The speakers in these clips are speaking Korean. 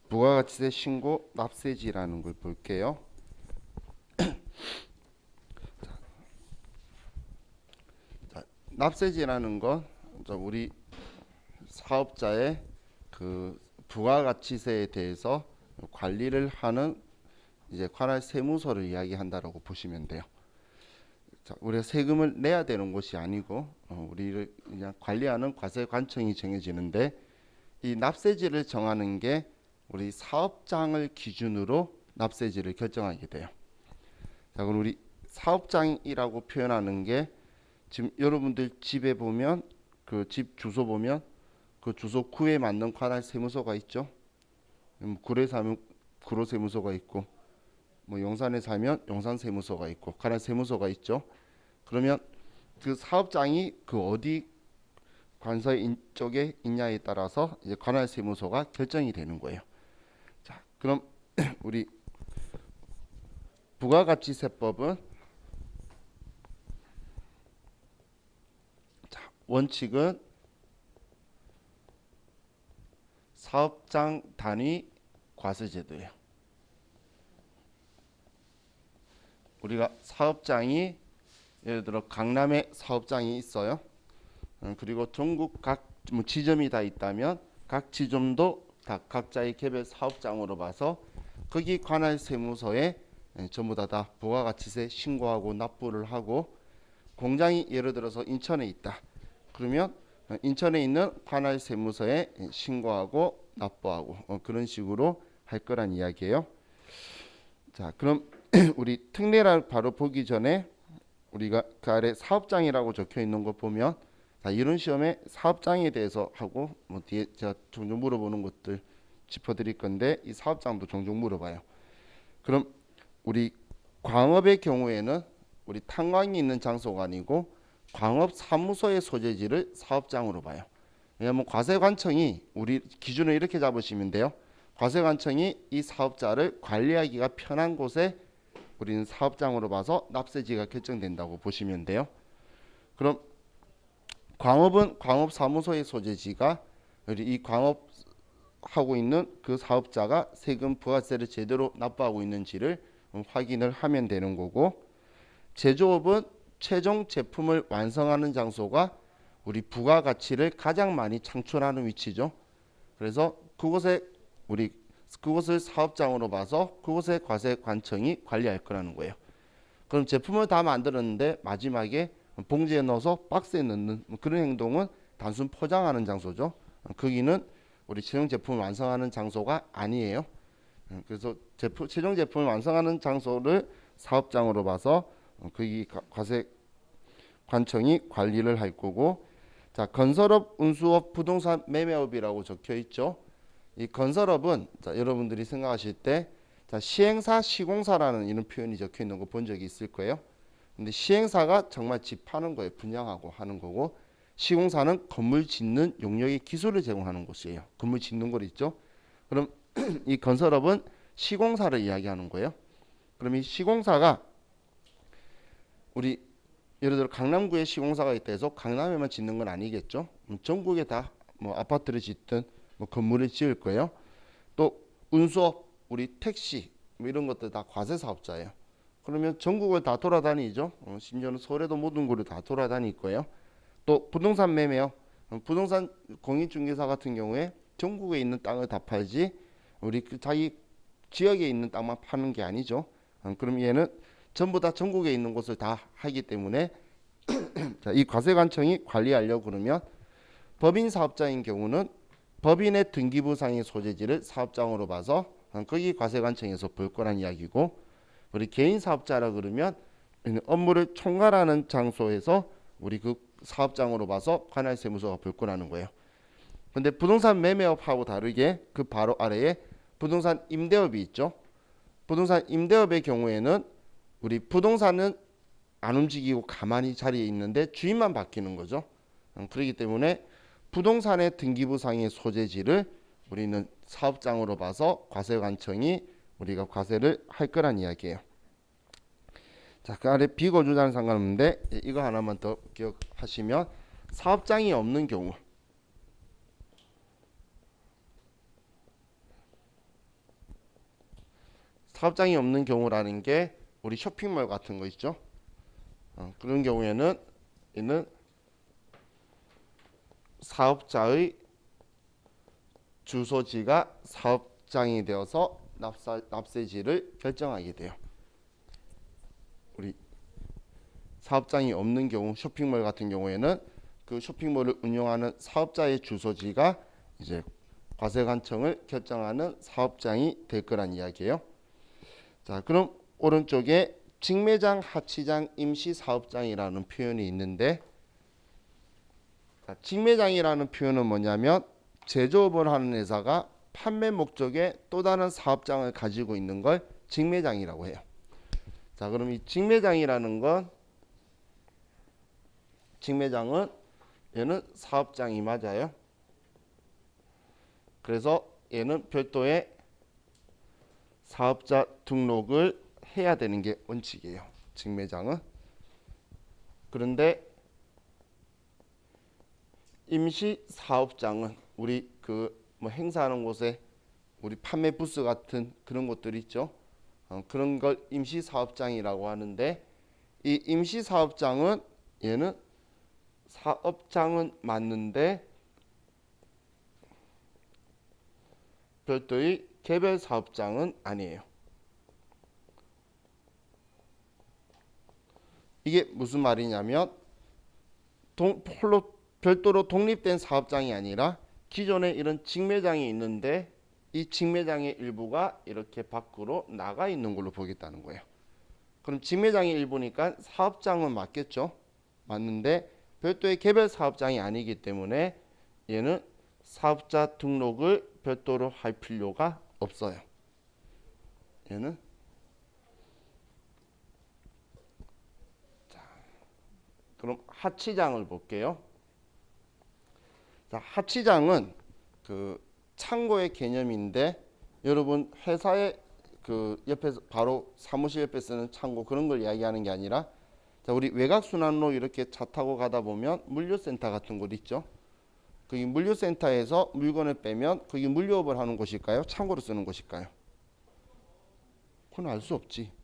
부가가치세 신고 납세지라는 걸 볼게요. 자, 납세지라는 건 우리 사업자의 그 부가가치세에 대해서 관리를 하는 이제 관할 세무서를 이야기한다라고 보시면 돼요. 자, 우리가 세금을 내야 되는 곳이 아니고 우리를 그냥 관리하는 과세관청이 정해지는데 이 납세지를 정하는 게 우리 사업장을 기준으로 납세지를 결정하게 돼요. 자, 그럼 우리 사업장이라고 표현하는 게 지금 여러분들 집에 보면 그 집 주소 보면 그 주소구에 맞는 관할 세무서가 있죠. 구례 사면 구로 세무서가 있고 뭐 용산에 살면 용산 세무서가 있고 관할 세무서가 있죠. 그러면 그 사업장이 그 어디 관서 쪽에 있냐에 따라서 이제 관할 세무서가 결정이 되는 거예요. 자, 그럼 우리 부가가치세법은 원칙은 사업장 단위 과세제도예요. 우리가 사업장이 예를 들어 강남에 사업장이 있어요. 그리고 전국 각 지점이 다 있다면 각 지점도 다 각자의 개별 사업장으로 봐서 거기 관할 세무서에 전부 다 부가가치세 신고하고 납부를 하고 공장이 예를 들어서 인천에 있다. 그러면 인천에 있는 관할 세무서에 신고하고 납부하고 그런 식으로 할 거란 이야기예요. 자, 그럼 우리 특례를 바로 보기 전에 우리가 그 아래 사업장이라고 적혀 있는 거 보면 자, 이런 시험에 사업장에 대해서 하고 뭐 뒤에 제가 종종 물어보는 것들 짚어드릴 건데 이 사업장도 종종 물어봐요. 그럼 우리 광업의 경우에는 우리 탄광이 있는 장소가 아니고 광업 사무소의 소재지를 사업장으로 봐요. 왜냐하면 과세관청이 우리 기준을 이렇게 잡으시면 돼요. 과세관청이 이 사업자를 관리하기가 편한 곳에 우리는 사업장으로 봐서 납세지가 결정된다고 보시면 돼요. 그럼 광업은 광업사무소의 소재지가 이 광업하고 있는 그 사업자가 세금 부가세를 제대로 납부하고 있는지를 확인을 하면 되는 거고, 제조업은 최종 제품을 완성하는 장소가 우리 부가가치를 가장 많이 창출하는 위치죠. 그래서 그곳을 사업장으로 봐서 그곳의 과세관청이 관리할 거라는 거예요. 그럼 제품을 다 만들었는데 마지막에 봉지에 넣어서 박스에 넣는 그런 행동은 단순 포장하는 장소죠. 거기는 우리 최종 제품을 완성하는 장소가 아니에요. 그래서 최종 제품을 완성하는 장소를 사업장으로 봐서 거기 과세관청이 관리를 할 거고, 자, 건설업, 운수업, 부동산 매매업이라고 적혀 있죠. 이 건설업은 자, 여러분들이 생각하실 때 자, 시행사, 시공사라는 이런 표현이 적혀 있는 거 본 적이 있을 거예요. 근데 시행사가 정말 집 파는 거에 분양하고 하는 거고, 시공사는 건물 짓는 용역의 기술을 제공하는 곳이에요. 건물 짓는 거 있죠. 그럼 이 건설업은 시공사를 이야기하는 거예요. 그럼 이 시공사가 우리 예를 들어 강남구에 시공사가 있다 해서 강남에만 짓는 건 아니겠죠. 전국에 다 뭐 아파트를 짓든 뭐 건물을 지을 거예요. 또 운수업, 우리 택시 뭐 이런 것들 다 과세 사업자예요. 그러면 전국을 다 돌아다니죠. 심지어는 서울에도 모든 곳을 다 돌아다닐 거예요. 또 부동산 매매요. 부동산 공인중개사 같은 경우에 전국에 있는 땅을 다 팔지 우리 자기 지역에 있는 땅만 파는 게 아니죠. 그럼 얘는 전부 다 전국에 있는 곳을 다 하기 때문에 자, 이 과세관청이 관리하려고 그러면 법인 사업자인 경우는 법인의 등기부상의 소재지를 사업장으로 봐서 거기 과세관청에서 볼 거란 이야기고, 우리 개인 사업자라 그러면 업무를 총괄하는 장소에서 우리 그 사업장으로 봐서 관할세무서가 볼 거라는 거예요. 근데 부동산 매매업하고 다르게 그 바로 아래에 부동산 임대업이 있죠. 부동산 임대업의 경우에는 우리 부동산은 안 움직이고 가만히 자리에 있는데 주인만 바뀌는 거죠. 그렇기 때문에 부동산의 등기부상의 소재지를 우리는 사업장으로 봐서 과세관청이 우리가 과세를 할 거란 이야기예요. 자, 그 아래 비거주자는 상관없는데 이거 하나만 더 기억하시면 사업장이 없는 경우 사업장이 없는 경우라는 게 우리 쇼핑몰 같은 거 있죠. 그런 경우에는 이는 사업자의 주소지가 사업장이 되어서 납세지를 결정하게 돼요. 우리 사업장이 없는 경우 쇼핑몰 같은 경우에는 그 쇼핑몰을 운영하는 사업자의 주소지가 이제 과세관청을 결정하는 사업장이 될 거란 이야기예요. 자, 그럼 오른쪽에 직매장, 하치장, 임시사업장이라는 표현이 있는데, 자, 직매장이라는 표현은 뭐냐면 제조업을 하는 회사가 판매 목적의 또 다른 사업장을 가지고 있는 걸 직매장이라고 해요. 자, 그럼 이 직매장이라는 직매장은 얘는 사업장이 맞아요. 그래서 얘는 별도의 사업자 등록을 해야 되는 게 원칙이에요. 직매장은. 그런데 임시사업장은 우리 뭐 행사하는 곳에 우리 판매 부스 같은 그런 곳들 있죠. 그런 걸 임시사업장이라고 하는데, 이 임시사업장은 얘는 사업장은 맞는데 별도의 개별 사업장은 아니에요. 이게 무슨 말이냐면 별도로 독립된 사업장이 아니라 기존에 이런 직매장이 있는데 이 직매장의 일부가 이렇게 밖으로 나가 있는 걸로 보겠다는 거예요. 그럼 직매장의 일부니까 사업장은 맞겠죠. 맞는데 별도의 개별 사업장이 아니기 때문에 얘는 사업자 등록을 별도로 할 필요가 없어요. 얘는 그럼 하치장을 볼게요. 자, 하치장은 그 창고의 개념인데, 여러분 회사의 그 옆에서 바로 사무실 옆에 쓰는 창고 그런 걸 이야기하는 게 아니라, 자, 우리 외곽순환로 이렇게 차 타고 가다 보면 물류센터 같은 곳 있죠. 거기 물류센터에서 물건을 빼면 거기 물류업을 하는 곳일까요? 창고로 쓰는 곳일까요? 그건 알 수 없지.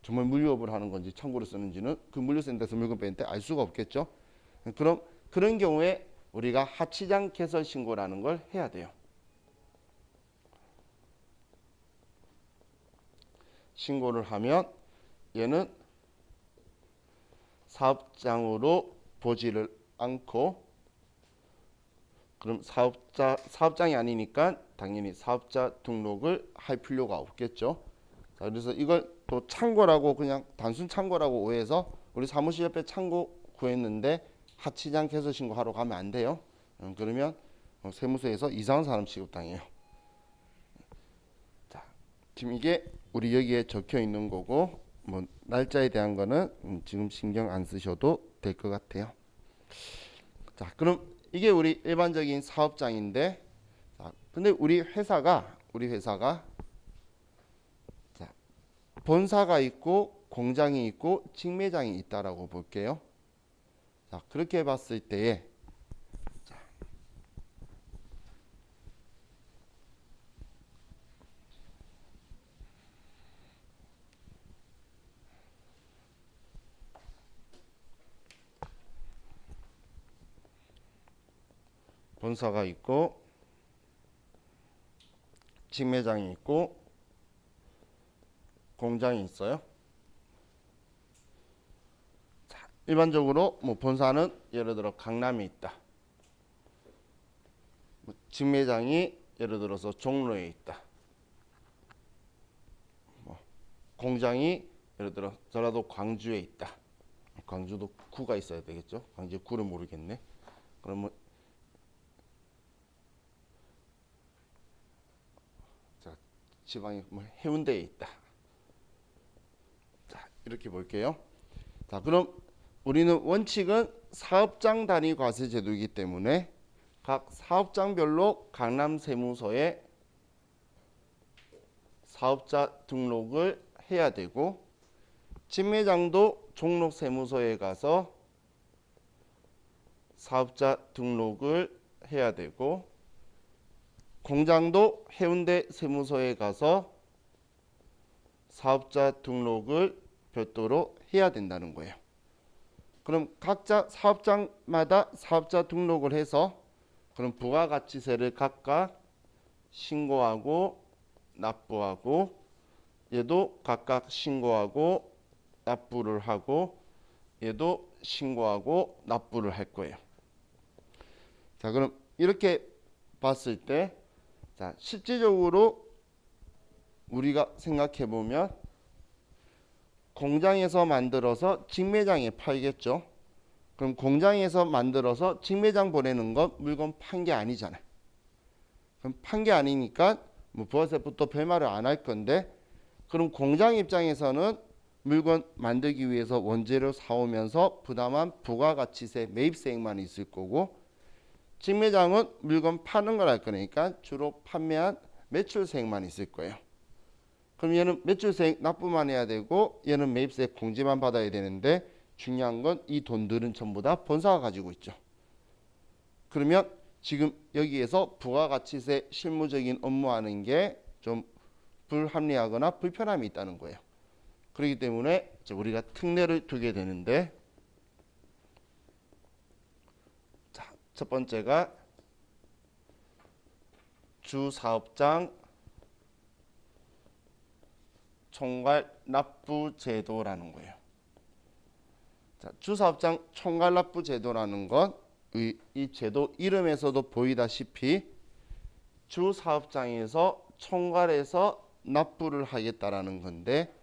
정말 물류업을 하는 건지 창고로 쓰는지는 그 물류센터에서 물건 빼는데 알 수가 없겠죠. 그럼 그런 경우에 우리가 하치장 개설 신고라는 걸 해야 돼요. 신고를 하면 얘는 사업장으로 보지를 않고, 그럼 사업장이 아니니까 당연히 사업자 등록을 할 필요가 없겠죠. 자, 그래서 이걸 또 창고라고 그냥 단순 창고라고 오해해서 우리 사무실 옆에 창고 구했는데 하치장 개설 신고하러 가면 안 돼요. 그러면 세무서에서 이상한 사람 취급당해요. 자, 지금 이게 우리 여기에 적혀 있는 거고, 뭐 날짜에 대한 거는 지금 신경 안 쓰셔도 될 것 같아요. 자, 그럼 이게 우리 일반적인 사업장인데, 자, 근데 우리 회사가 자, 본사가 있고 공장이 있고 직매장이 있다라고 볼게요. 자, 그렇게 봤을 때에 본사가 있고 직매장이 있고 공장이 있어요. 자, 일반적으로 뭐 본사는 예를 들어 강남에 있다. 뭐 직매장이 예를 들어서 종로에 있다. 뭐 공장이 예를 들어 전라도 광주에 있다. 광주도 구가 있어야 되겠죠. 광주 구를 모르겠네. 그러면 자, 지방이 뭐 해운대에 있다. 자, 이렇게 볼게요. 자, 그럼 우리는 원칙은 사업장 단위 과세 제도이기 때문에 각 사업장별로 강남세무서에 사업자 등록을 해야 되고, 직매장도 종로세무서에 가서 사업자 등록을 해야 되고, 공장도 해운대 세무서에 가서 사업자 등록을 별도로 해야 된다는 거예요. 그럼 각자 사업장마다 사업자 등록을 해서 그럼 부가가치세를 각각 신고하고 납부하고 얘도 각각 신고하고 납부를 하고 얘도 신고하고 납부를 할 거예요. 자, 그럼 이렇게 봤을 때 자, 실질적으로 우리가 생각해 보면 공장에서 만들어서 직매장에 팔겠죠. 그럼 공장에서 만들어서 직매장 보내는 건 물건 판 게 아니잖아요. 그럼 판 게 아니니까 뭐 부가세부터 별말을 안 할 건데 그럼 공장 입장에서는 물건 만들기 위해서 원재료 사오면서 부담한 부가가치세 매입세액만 있을 거고 직매장은 물건 파는 걸 할 거니까 주로 판매한 매출세액만 있을 거예요. 그럼 얘는 매출세액 납부만 해야 되고 얘는 매입세액 공제만 받아야 되는데 중요한 건 이 돈들은 전부 다 본사가 가지고 있죠. 그러면 지금 여기에서 부가가치세 실무적인 업무하는 게 좀 불합리하거나 불편함이 있다는 거예요. 그렇기 때문에 우리가 특례를 두게 되는데 자, 첫 번째가 주사업장 총괄 납부 제도라는 거예요. 자, 주사업장 총괄 납부 제도라는 건 이 제도 이름에서도 보이다시피 주사업장에서 총괄해서 납부를 하겠다라는 건데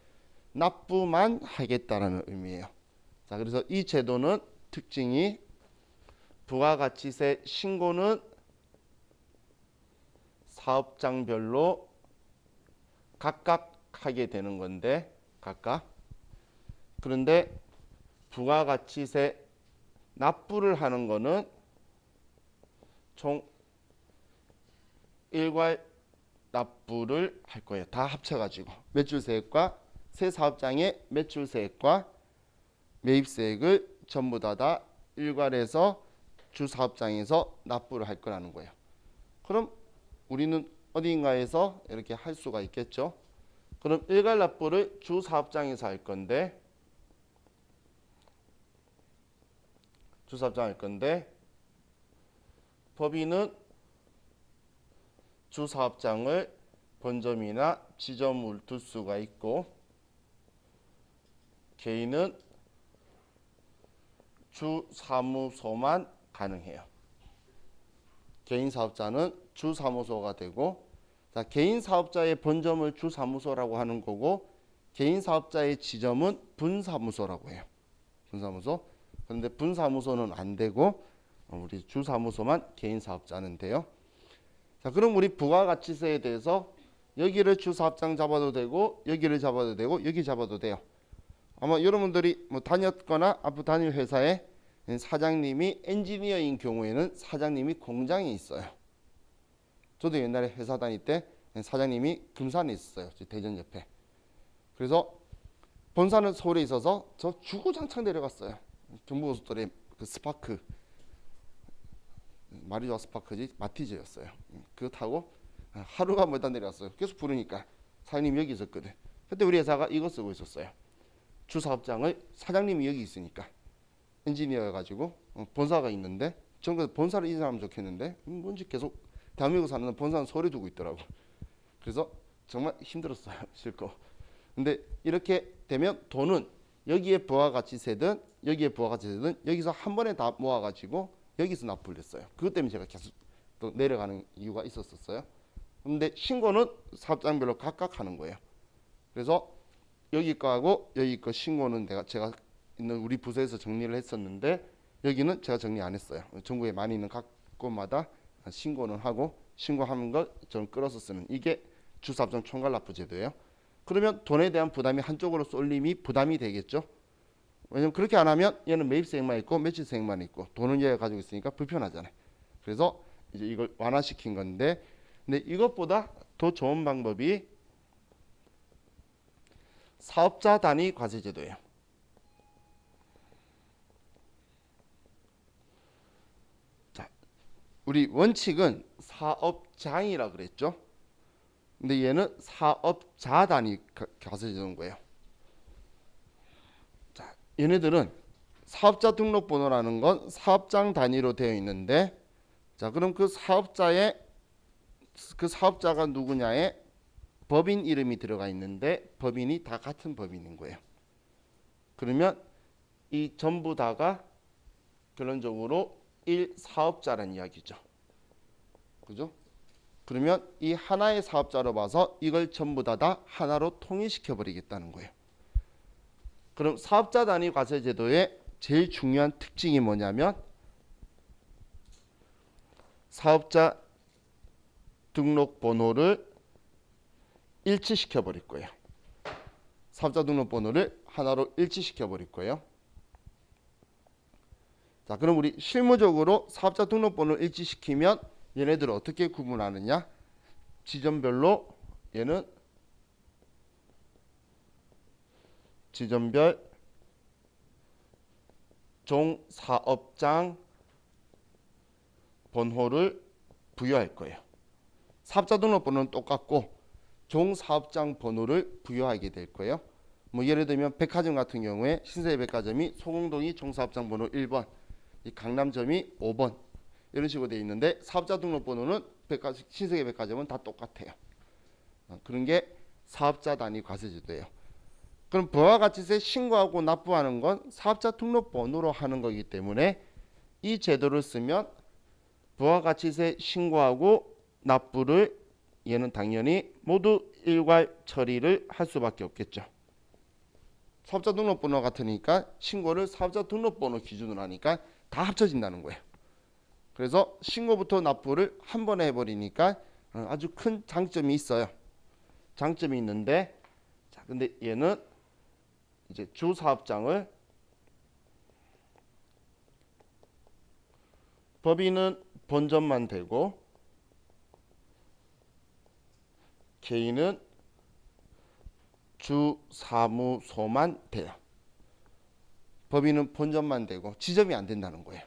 납부만 하겠다라는 의미예요. 자, 그래서 이 제도는 특징이 부가가치세 신고는 사업장별로 각각 하게 되는 건데 각각 그런데 부가가치세 납부를 하는 거는 총 일괄 납부를 할 거예요. 다 합쳐가지고 매출세액과 새 사업장의 매출세액과 매입세액을 전부 다 일괄해서 주사업장에서 납부를 할 거라는 거예요. 그럼 우리는 어딘가에서 이렇게 할 수가 있겠죠. 그럼 일괄 납부를 주사업장에서 할 건데 법인은 주사업장을 본점이나 지점을 둘 수가 있고 개인은 주사무소만 가능해요. 개인 사업자는 주사무소가 되고 자, 개인 사업자의 본점을 주사무소라고 하는 거고 개인 사업자의 지점은 분사무소라고 해요. 분사무소. 그런데 분사무소는 안 되고 우리 주사무소만 개인 사업자는 돼요. 자, 그럼 우리 부가가치세에 대해서 여기를 주사업장 잡아도 되고 여기를 잡아도 되고 여기 잡아도 돼요. 아마 여러분들이 뭐 다녔거나 앞으로 다닐 회사에 사장님이 엔지니어인 경우에는 사장님이 공장에 있어요. 저도 옛날에 회사 다닐 때 사장님이 금산에 있었어요. 대전 옆에. 그래서 본사는 서울에 있어서 저 주구장창 내려갔어요. 경부고속도로에 그 스파크 마리조아 스파크지 마티즈였어요. 그거 타고 하루가 멀다 내려갔어요. 계속 부르니까 사장님 여기 있었거든. 그때 우리 회사가 이거 쓰고 있었어요. 주사업장을 사장님이 여기 있으니까 엔지니어여가지고 본사가 있는데 전국 본사를 인사하면 좋겠는데 뭔지 계속 대한민국 사는 본사는 서울에 두고 있더라고. 그래서 정말 힘들었어요. 싫고. 근데 이렇게 되면 돈은 여기에 부가가치세든 여기에 부가가치세든 여기서 한 번에 다 모아가지고 여기서 납부를 했어요. 그것 때문에 제가 계속 또 내려가는 이유가 있었어요. 근데 신고는 사업장별로 각각 하는 거예요. 그래서 여기 거하고 여기 거 신고는 제가 있는 우리 부서에서 정리를 했었는데 여기는 제가 정리 안 했어요. 전국에 많이 있는 각 곳마다 신고는 하고 신고하는 걸 저는 끌어서 쓰는 이게 주사업장 총괄납부 제도예요. 그러면 돈에 대한 부담이 한쪽으로 쏠림이 부담이 되겠죠. 왜냐면 그렇게 안 하면 얘는 매입세액만 있고 매출세액만 있고 돈은 얘가 가지고 있으니까 불편하잖아요. 그래서 이제 이걸 완화시킨 건데 근데 이것보다 더 좋은 방법이 사업자 단위 과세 제도예요. 자, 우리 원칙은 사업장이라 그랬죠. 근데 얘는 사업자 단위 과세제도인 거예요. 자, 얘네들은 사업자 등록번호라는 건 사업장 단위로 되어 있는데, 자, 그럼 그 사업자가 누구냐에 법인 이름이 들어가 있는데 법인이 다 같은 법인인 거예요. 그러면 이 전부 다가 결론적으로 1사업자라는 이야기죠. 그죠? 그러면 이 하나의 사업자로 봐서 이걸 전부 다 하나로 통일시켜 버리겠다는 거예요. 그럼 사업자 단위 과세 제도의 제일 중요한 특징이 뭐냐면 사업자 등록번호를 일치시켜 버릴 거예요. 사업자 등록번호를 하나로 일치시켜 버릴 거예요. 자, 그럼 우리 실무적으로 사업자 등록번호를 일치시키면 얘네들을 어떻게 구분하느냐? 지점별로 얘는 지점별 종사업장 번호를 부여할 거예요. 사업자 등록번호는 똑같고 종사업장 번호를 부여하게 될 거예요. 뭐 예를 들면 백화점 같은 경우에 신세계백화점이 소공동이 종사업장 번호 1번, 이 강남점이 5번 이런 식으로 되어 있는데 사업자 등록번호는 신세계백화점은 다 똑같아요. 그런 게 사업자 단위 과세제도예요. 그럼 부가가치세 신고하고 납부하는 건 사업자 등록번호로 하는 거기 때문에 이 제도를 쓰면 부가가치세 신고하고 납부를 얘는 당연히 모두 일괄 처리를 할 수밖에 없겠죠. 사업자 등록번호 같으니까 신고를 사업자 등록번호 기준으로 하니까 다 합쳐진다는 거예요. 그래서 신고부터 납부를 한 번에 해버리니까 아주 큰 장점이 있어요. 장점이 있는데, 자, 근데 얘는 이제 주사업장을 법인은 본점만 되고 개인은 주사무소만 돼요. 법인은 본점만 되고 지점이 안 된다는 거예요.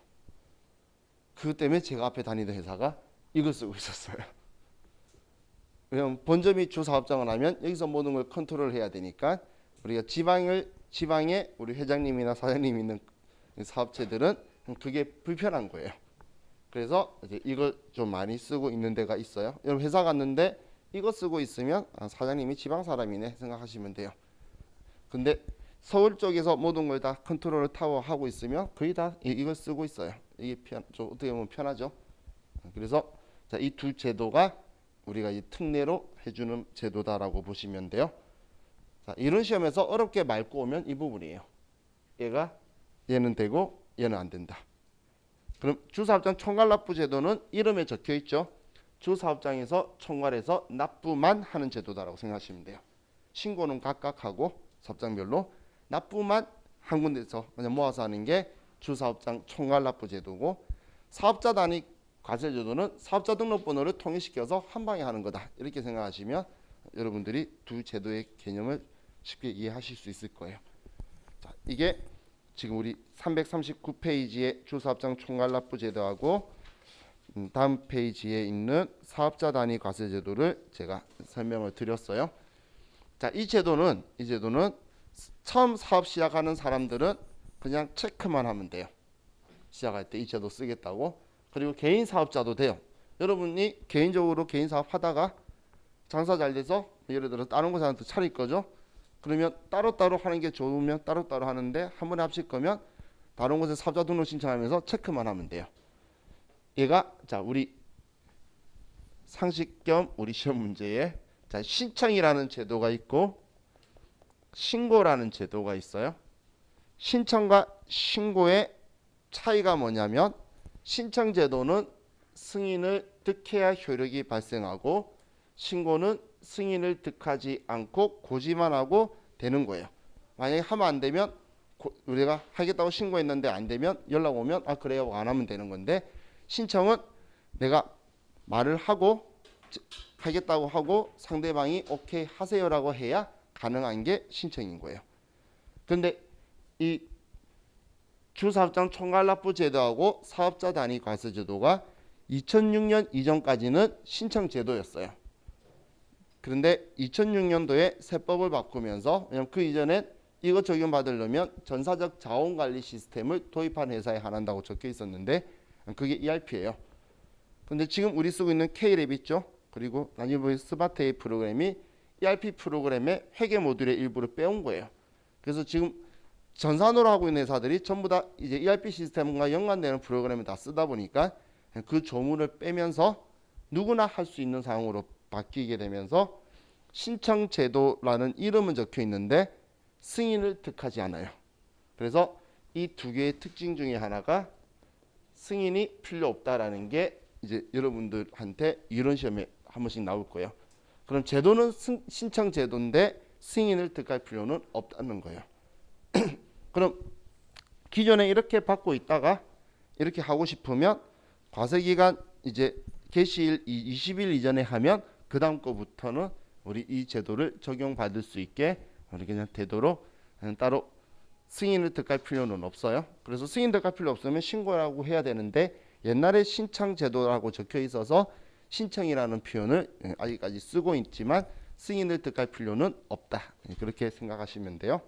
그것 때문에 제가 앞에 다니던 회사가 이걸 쓰고 있었어요. 왜냐면 본점이 주사업장을 하면 여기서 모든 걸 컨트롤 해야 되니까 우리가 지방에 우리 회장님이나 사장님 있는 사업체들은 그게 불편한 거예요. 그래서 이제 이걸 좀 많이 쓰고 있는 데가 있어요. 여러분 회사 갔는데 이거 쓰고 있으면 사장님이 지방 사람이네 생각하시면 돼요. 근데 서울 쪽에서 모든 걸 다 컨트롤을 타워 하고 있으면 거의 다 이걸 쓰고 있어요. 이게 좀 어떻게 보면 편하죠. 그래서 이 두 제도가 우리가 이 특례로 해주는 제도다라고 보시면 돼요. 자, 이런 시험에서 어렵게 맑고 오면 이 부분이에요. 얘는 되고 얘는 안 된다. 그럼 주사업장 총괄납부 제도는 이름에 적혀 있죠. 주사업장에서 총괄해서 납부만 하는 제도다라고 생각하시면 돼요. 신고는 각각 하고 사업장별로 납부만 한 군데서 그냥 모아서 하는 게 주사업장 총괄납부 제도고, 사업자 단위 과세제도는 사업자 등록번호를 통일시켜서 한 방에 하는 거다. 이렇게 생각하시면 여러분들이 두 제도의 개념을 쉽게 이해하실 수 있을 거예요. 자, 이게 지금 우리 339페이지의 주사업장 총괄납부 제도하고 다음 페이지에 있는 사업자 단위 과세제도를 제가 설명을 드렸어요. 자, 이 제도는 처음 사업 시작하는 사람들은 그냥 체크만 하면 돼요. 시작할 때 이 제도 쓰겠다고. 그리고 개인 사업자도 돼요. 여러분이 개인적으로 개인 사업 하다가 장사 잘 돼서 예를 들어 다른 곳한테 차릴 거죠. 그러면 따로따로 하는 게 좋으면 따로따로 하는데 한 번에 합칠 거면 다른 곳에 사업자 등록 신청하면서 체크만 하면 돼요. 얘가 자 우리 상식 겸 우리 시험 문제에 자 신청이라는 제도가 있고 신고라는 제도가 있어요. 신청과 신고의 차이가 뭐냐면 신청 제도는 승인을 득해야 효력이 발생하고 신고는 승인을 득하지 않고 고지만 하고 되는 거예요. 만약에 하면 안 되면 우리가 하겠다고 신고했는데 안 되면 연락 오면 아 그래요 안 하면 되는 건데, 신청은 내가 말을 하고 하겠다고 하고 상대방이 오케이 하세요라고 해야 가능한 게 신청인 거예요. 그런데 이 주사업장 총괄납부 제도하고 사업자 단위 과세 제도가 2006년 이전까지는 신청 제도였어요. 그런데 2006년도에 세법을 바꾸면서, 왜냐면 그 이전엔 이거 적용받으려면 전사적 자원관리 시스템을 도입한 회사에 한한다고 적혀 있었는데 그게 ERP예요. 근데 지금 우리 쓰고 있는 K랩 있죠? 그리고 나니보의 스마트 A 프로그램이 ERP 프로그램의 회계 모듈의 일부를 빼온 거예요. 그래서 지금 전산으로 하고 있는 회사들이 전부 다 이제 ERP 시스템과 연관되는 프로그램을 다 쓰다 보니까 그 조문을 빼면서 누구나 할 수 있는 상황으로 바뀌게 되면서 신청 제도라는 이름은 적혀 있는데 승인을 득하지 않아요. 그래서 이 두 개의 특징 중에 하나가 승인이 필요 없다라는 게 이제 여러분들한테 이론 시험에 한 번씩 나올 거예요. 그럼 제도는 신청 제도인데 승인을 득할 필요는 없다는 거예요. 그럼 기존에 이렇게 받고 있다가 이렇게 하고 싶으면 과세기간 이제 개시일 20일 이전에 하면 그 다음 거부터는 우리 이 제도를 적용받을 수 있게 우리 그냥 되도록 따로 승인을 득할 필요는 없어요. 그래서 승인 득할 필요 없으면 신고라고 해야 되는데 옛날에 신청 제도라고 적혀 있어서 신청이라는 표현을 아직까지 쓰고 있지만 승인을 득할 필요는 없다. 그렇게 생각하시면 돼요.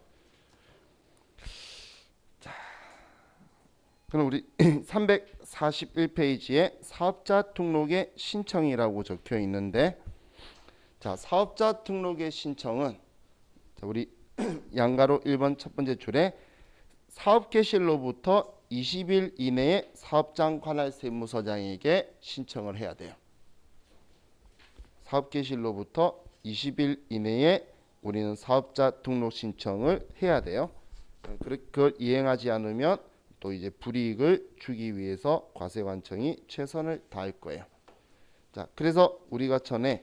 자, 그럼 우리 341페이지에 사업자 등록의 신청이라고 적혀 있는데, 자, 사업자 등록의 신청은 우리 양가로 1번 첫 번째 줄에 사업 개시일로부터 20일 이내에 사업장 관할 세무서장에게 신청을 해야 돼요. 사업 개시일로부터 20일 이내에 우리는 사업자 등록 신청을 해야 돼요. 그걸 이행하지 않으면 또 이제 불이익을 주기 위해서 과세관청이 최선을 다할 거예요. 자, 그래서 우리가 전에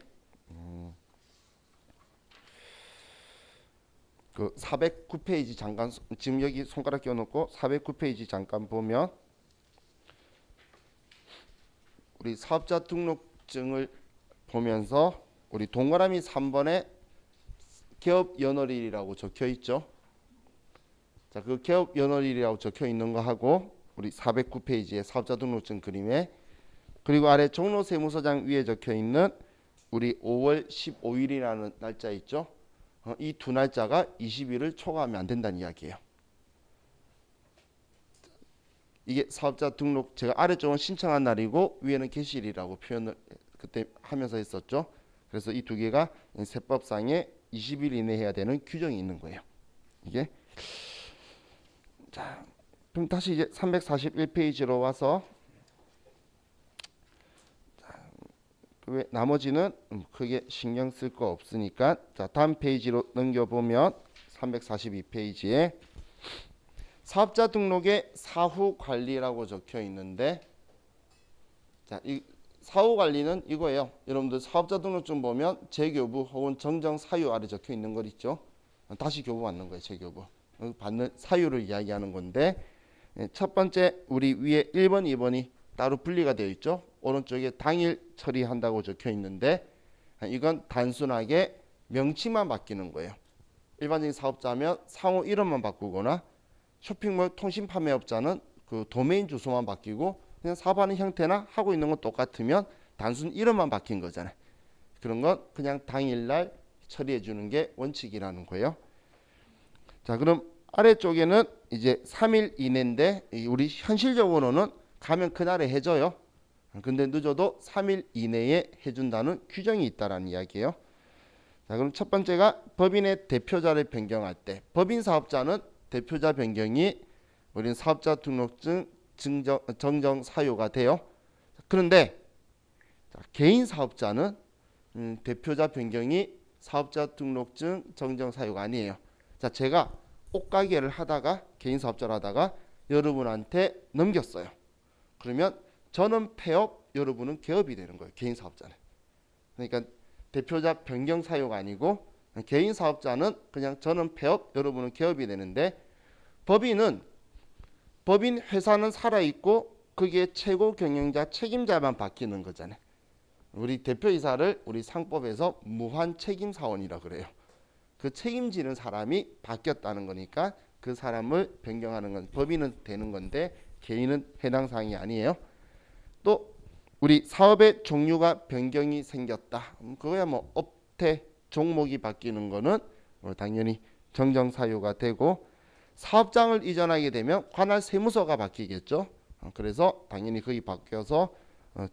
그 409페이지 잠깐, 지금 여기 손가락 껴놓고 409페이지 잠깐 보면 우리 사업자 등록증을 보면서 우리 동그라미 3번에 개업 연월일이라고 적혀 있죠. 자, 그 개업 연월일이라고 적혀 있는 거 하고 우리 409페이지에 사업자 등록증 그림에, 그리고 아래 종로세무서장 위에 적혀 있는 우리 5월 15일이라는 날짜 있죠. 이 두 날짜가 20일을 초과하면 안 된다는 이야기예요. 이게 사업자 등록, 제가 아래쪽은 신청한 날이고 위에는 개시일이라고 표현을 그때 하면서 했었죠. 그래서 이 두 개가 세법상에 20일 이내 해야 되는 규정이 있는 거예요. 이게. 자, 그럼 다시 이제 341페이지로 와서, 왜 나머지는 크게 신경 쓸 거 없으니까, 자, 다음 페이지로 넘겨보면 342페이지에 사업자 등록의 사후 관리라고 적혀 있는데, 자, 이 사후 관리는 이거예요. 여러분들 사업자 등록증 보면 재교부 혹은 정정 사유 아래 적혀 있는 거 있죠. 다시 교부 받는 거예요. 재교부 받는 사유를 이야기하는 건데, 첫 번째 우리 위에 1번, 2번이 따로 분리가 되어 있죠. 오른쪽에 당일 처리한다고 적혀 있는데 이건 단순하게 명칭만 바뀌는 거예요. 일반적인 사업자면 상호 이름만 바꾸거나 쇼핑몰 통신 판매업자는 그 도메인 주소만 바뀌고 그냥 사업하는 형태나 하고 있는 건 똑같으면 단순 이름만 바뀐 거잖아요. 그런 건 그냥 당일날 처리해 주는 게 원칙이라는 거예요. 자, 그럼 아래쪽에는 이제 3일 이내인데 우리 현실적으로는 가면 그날에 해줘요. 근데 늦어도 3일 이내에 해준다는 규정이 있다라는 이야기예요. 자, 그럼 첫 번째가 법인의 대표자를 변경할 때, 법인 사업자는 대표자 변경이 우리는 사업자 등록증 정정 사유가 돼요. 그런데 자, 개인 사업자는 대표자 변경이 사업자 등록증 정정 사유가 아니에요. 자, 제가 옷가게를 하다가 개인 사업자를 하다가 여러분한테 넘겼어요. 그러면 저는 폐업, 여러분은 개업이 되는 거예요. 개인 사업자는. 그러니까 대표자 변경 사유가 아니고 개인 사업자는 그냥 저는 폐업, 여러분은 개업이 되는데, 법인 회사는 살아있고 그게 최고 경영자 책임자만 바뀌는 거잖아요. 우리 대표이사를 우리 상법에서 무한 책임 사원이라 그래요. 그 책임지는 사람이 바뀌었다는 거니까 그 사람을 변경하는 건 법인은 되는 건데 개인은 해당 사항이 아니에요. 또 우리 사업의 종류가 변경이 생겼다. 그거야 뭐 형태 종목이 바뀌는 거는 당연히 정정사유가 되고, 사업장을 이전하게 되면 관할 세무서가 바뀌겠죠. 그래서 당연히 거기 바뀌어서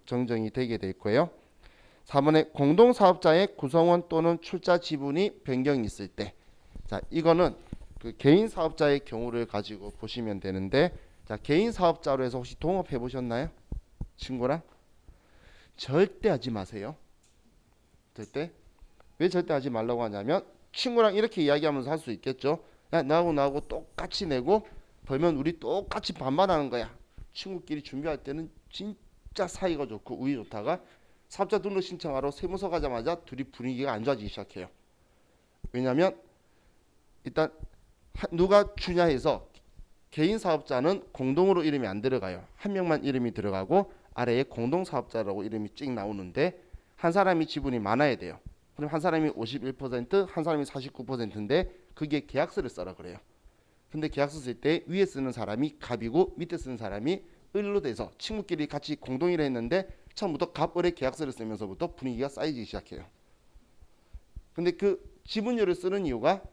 정정이 되게 될 거예요. 4번에 공동사업자의 구성원 또는 출자 지분이 변경이 있을 때, 자 이거는 그 개인 사업자의 경우를 가지고 보시면 되는데, 자 개인 사업자로 해서 혹시 동업해 보셨나요? 친구랑? 절대 하지 마세요. 절대. 왜 절대 하지 말라고 하냐면, 친구랑 이렇게 이야기하면서 할 수 있겠죠. 야 나하고 똑같이 내고 벌면 우리 똑같이 반반하는 거야. 친구끼리 준비할 때는 진짜 사이가 좋고 우위 좋다가 사업자 등록 신청하러 세무서 가자마자 둘이 분위기가 안 좋아지기 시작해요. 왜냐하면 일단 누가 주냐 해서 개인 사업자는 공동으로 이름이 안 들어가요. 한 명만 이름이 들어가고 아래에 공동사업자라고 이름이 찍 나오는데, 한 사람이 지분이 많아야 돼요. 그럼 한 사람이 51%, 한 사람이 49%인데 그게 계약서를 써라 그래요. 근데 계약서 쓸 때 위에 쓰는 사람이 갑이고 밑에 쓰는 사람이 을로 돼서 친구끼리 같이 공동이라 했는데 처음부터 갑을의 계약서를 쓰면서부터 분위기가 쌓이기 시작해요. 근데 그 지분율을 쓰는 이유가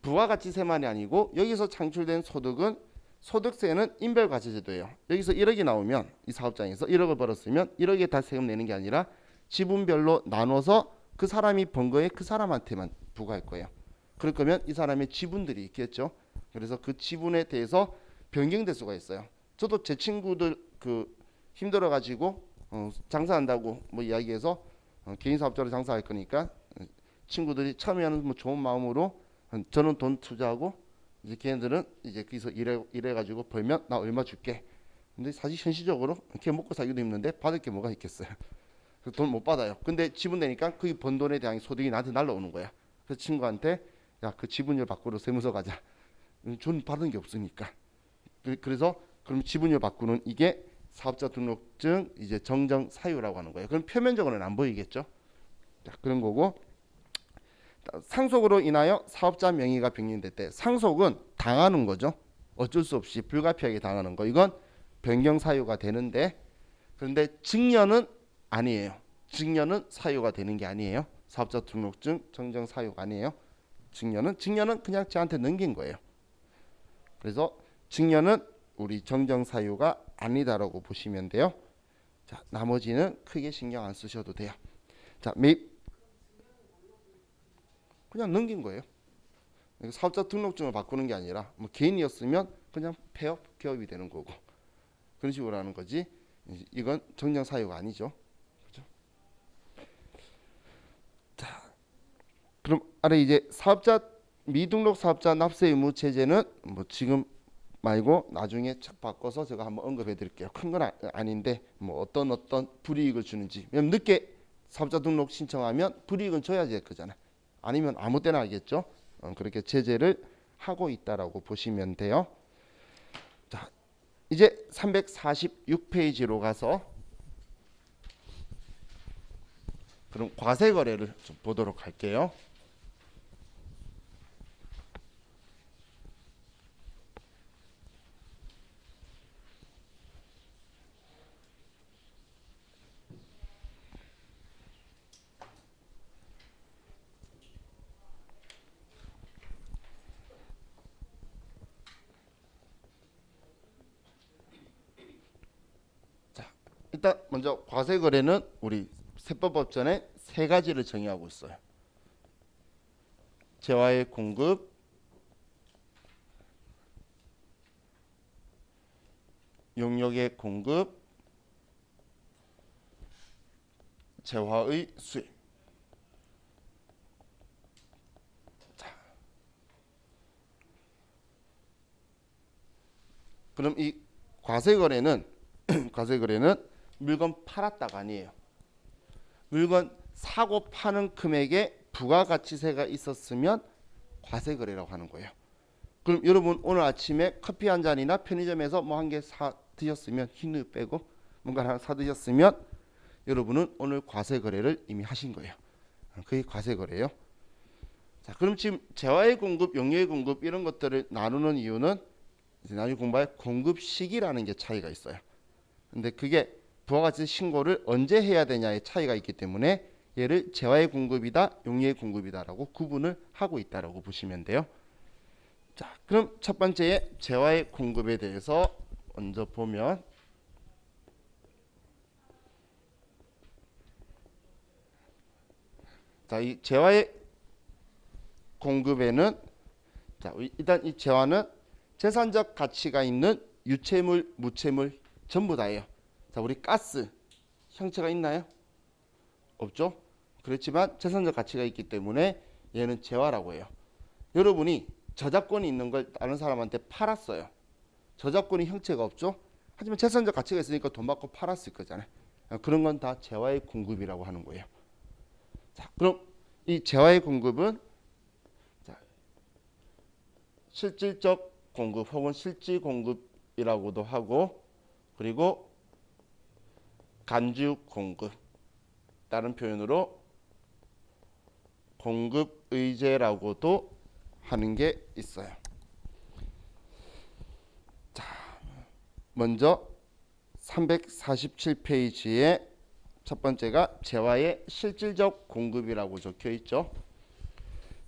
부가가치세만이 아니고, 여기서 창출된 소득은 소득세는 인별과세제도예요. 여기서 1억이 나오면 이 사업장에서 1억을 벌었으면 1억에 다 세금 내는 게 아니라 지분별로 나눠서 그 사람이 번 거에 그 사람한테만 부과할 거예요. 그럴 거면 이 사람의 지분들이 있겠죠. 그래서 그 지분에 대해서 변경될 수가 있어요. 저도 제 친구들 그 힘들어 가지고 장사한다고 뭐 이야기해서 개인 사업자로 장사할 거니까 친구들이 처음에는 뭐 좋은 마음으로 저는 돈 투자하고 이제 걔네들은 이제 거기서 일해 가지고 벌면 나 얼마 줄게. 근데 사실 현실적으로 이렇게 먹고 살기도 힘든데 받을 게 뭐가 있겠어요. 돈 못 받아요. 근데 지분 내니까 그 번 돈에 대한 소득이 나한테 날라오는 거야. 그래서 친구한테 야 그 지분율 바꾸러 세무서 가자. 전 받은 게 없으니까. 그래서 그럼 지분율 바꾸는 이게 사업자 등록증 이제 정정 사유라고 하는 거예요. 그럼 표면적으로는 안 보이겠죠. 자, 그런 거고, 상속으로 인하여 사업자 명의가 변경될 때, 상속은 당하는 거죠. 어쩔 수 없이 불가피하게 당하는 거. 이건 변경 사유가 되는데, 그런데 증여는 아니에요. 증여는 사유가 되는 게 아니에요. 사업자 등록증 정정 사유가 아니에요. 증여는 그냥 저한테 넘긴 거예요. 그래서 증여는 우리 정정 사유가 아니다라고 보시면 돼요. 자, 나머지는 크게 신경 안 쓰셔도 돼요. 자, 매입 그냥 넘긴 거예요. 사업자 등록증을 바꾸는 게 아니라 뭐 개인이었으면 그냥 폐업 개업이 되는 거고, 그런 식으로 하는 거지. 이건 정정 사유가 아니죠. 그렇죠? 자, 그럼 아래 이제 사업자 미등록 사업자 납세 의무 제재는 뭐 지금 말고 나중에 책 바꿔서 제가 한번 언급해 드릴게요. 큰 건 아닌데 뭐 어떤 불이익을 주는지. 왜냐면 늦게 사업자 등록 신청하면 불이익은 줘야 될 거잖아요. 아니면 아무 때나 하겠죠. 그렇게 제재를 하고 있다라고 보시면 돼요. 자, 이제 346페이지로 가서 그럼 과세 거래를 좀 보도록 할게요. 일단 먼저 과세 거래는 우리 세법법전에 세 가지를 정의하고 있어요. 재화의 공급, 용역의 공급, 재화의 수입. 자, 그럼 이 과세 거래는 과세 거래는 물건 팔았다가 아니에요. 물건 사고 파는 금액에 부가가치세가 있었으면 과세 거래라고 하는 거예요. 그럼 여러분 오늘 아침에 커피 한 잔이나 편의점에서 뭐 한 개 사 드셨으면, 흰우 빼고 뭔가 하나 사 드셨으면 여러분은 오늘 과세 거래를 이미 하신 거예요. 그게 과세 거래예요. 자, 그럼 지금 재화의 공급, 용역의 공급 이런 것들을 나누는 이유는 이제 나중에 공부할 공급 시기라는 게 차이가 있어요. 근데 그게 부가가치 신고를 언제 해야 되냐의 차이가 있기 때문에 얘를 재화의 공급이다, 용의의 공급이다라고 구분을 하고 있다라고 보시면 돼요. 자, 그럼 첫 번째 재화의 공급에 대해서 먼저 보면, 자, 이 재화의 공급에는, 자, 일단 이 재화는 재산적 가치가 있는 유체물, 무체물 전부 다예요. 자, 우리 가스 형체가 있나요? 없죠. 그렇지만 재산적 가치가 있기 때문에 얘는 재화라고 해요. 여러분이 저작권이 있는 걸 다른 사람한테 팔았어요. 저작권이 형체가 없죠. 하지만 재산적 가치가 있으니까 돈 받고 팔았을 거잖아요. 그런 건 다 재화의 공급이라고 하는 거예요. 자, 그럼 이 재화의 공급은, 자, 실질적 공급 혹은 실질 공급이라고도 하고, 그리고 간주 공급, 다른 표현으로 공급 의제라고도 하는 게 있어요. 자, 먼저 347페이지에 첫 번째가 재화의 실질적 공급이라고 적혀 있죠.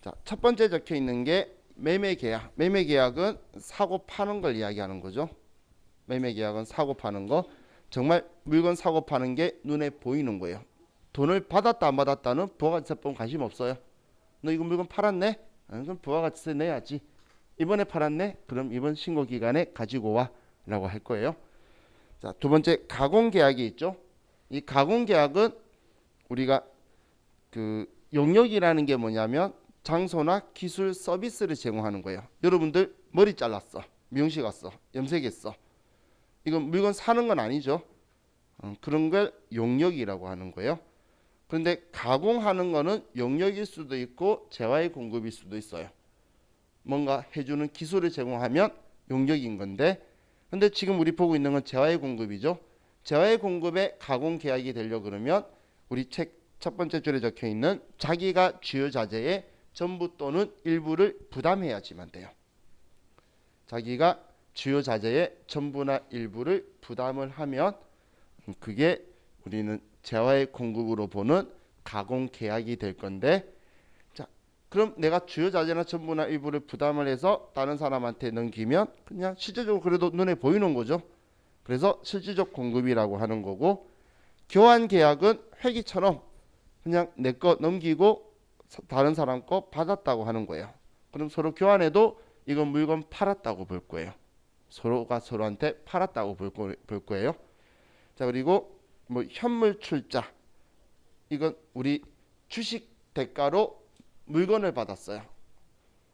자, 첫 번째 적혀 있는 게 매매계약. 매매계약은 사고 파는 걸 이야기하는 거죠. 매매계약은 사고 파는 거. 정말 물건 사고 파는 게 눈에 보이는 거예요. 돈을 받았다 안 받았다는 부가가치세법 관심 없어요. 너 이거 물건 팔았네? 그럼 부가가치세 내야지. 이번에 팔았네? 그럼 이번 신고 기간에 가지고 와 라고 할 거예요. 자, 두 번째 가공계약이 있죠. 이 가공계약은 우리가 그 용역이라는 게 뭐냐면 장소나 기술 서비스를 제공하는 거예요. 여러분들 머리 잘랐어, 미용실 갔어, 염색했어. 이건 물건 사는 건 아니죠. 그런 걸 용역이라고 하는 거예요. 그런데 가공하는 거는 용역일 수도 있고 재화의 공급일 수도 있어요. 뭔가 해주는 기술을 제공하면 용역인 건데, 근데 지금 우리 보고 있는 건 재화의 공급이죠. 재화의 공급에 가공 계약이 되려고 그러면 우리 책 첫 번째 줄에 적혀 있는 자기가 주요 자재의 전부 또는 일부를 부담해야지만 돼요. 자기가 주요 자재의 전부나 일부를 부담을 하면 그게 우리는 재화의 공급으로 보는 가공 계약이 될 건데, 자, 그럼 내가 주요 자재나 전부나 일부를 부담을 해서 다른 사람한테 넘기면 그냥 실질적으로 그래도 눈에 보이는 거죠. 그래서 실질적 공급이라고 하는 거고, 교환 계약은 회기처럼 그냥 내 거 넘기고 다른 사람 거 받았다고 하는 거예요. 그럼 서로 교환해도 이건 물건 팔았다고 볼 거예요. 서로가 서로한테 팔았다고 볼 거예요. 자, 그리고 뭐 현물 출자, 이건 주식 대가로 물건을 받았어요.